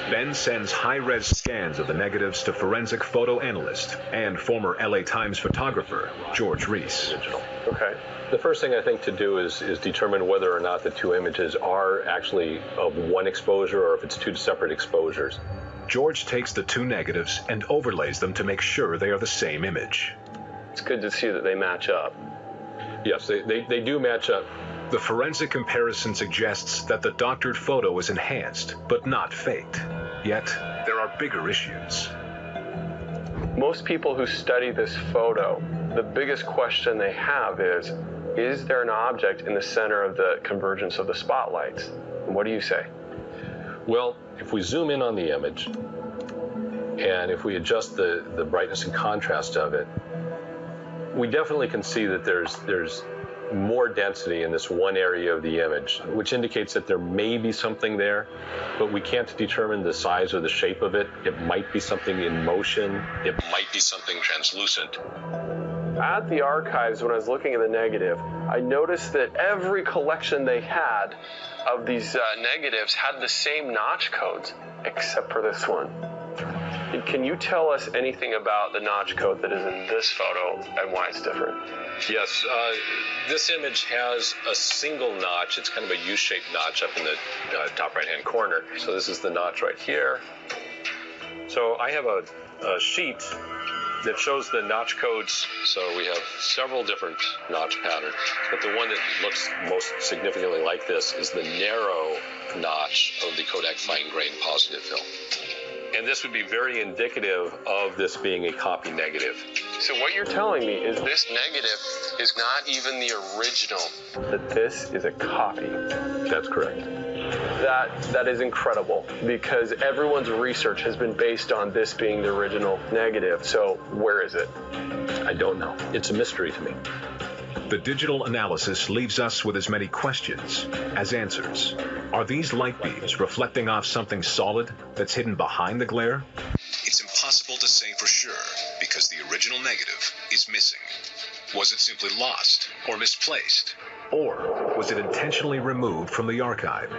Ben sends high-res scans of the negatives to forensic photo analyst and former LA Times photographer George Reese. Okay. The first thing I think to do is determine whether or not the two images are actually of one exposure or if it's two separate exposures. George takes the two negatives and overlays them to make sure they are the same image. It's good to see that they match up. Yes, they do match up. The forensic comparison suggests that the doctored photo is enhanced, but not faked. Yet, there are bigger issues. Most people who study this photo, the biggest question they have is there an object in the center of the convergence of the spotlights? And what do you say? Well, if we zoom in on the image, and if we adjust the brightness and contrast of it, we definitely can see that there's more density in this one area of the image, which indicates that there may be something there, but we can't determine the size or the shape of it. It might be something in motion. It might be something translucent. At the archives, when I was looking at the negative, I noticed that every collection they had of these negatives had the same notch codes, except for this one. Can you tell us anything about the notch code that is in this photo and why it's different? Yes, this image has a single notch. It's kind of a U-shaped notch up in the top right-hand corner. So this is the notch right here. So I have a sheet that shows the notch codes. So we have several different notch patterns, but the one that looks most significantly like this is the narrow notch of the Kodak fine-grained positive film. And this would be very indicative of this being a copy negative. So what you're telling me is this negative is not even the original, that this is a copy. That's correct. That is incredible, because everyone's research has been based on this being the original negative. So where is it? I don't know. It's a mystery to me. The digital analysis leaves us with as many questions as answers. Are these light beams reflecting off something solid that's hidden behind the glare? It's impossible to say for sure because the original negative is missing. Was it simply lost or misplaced? Or was it intentionally removed from the archive?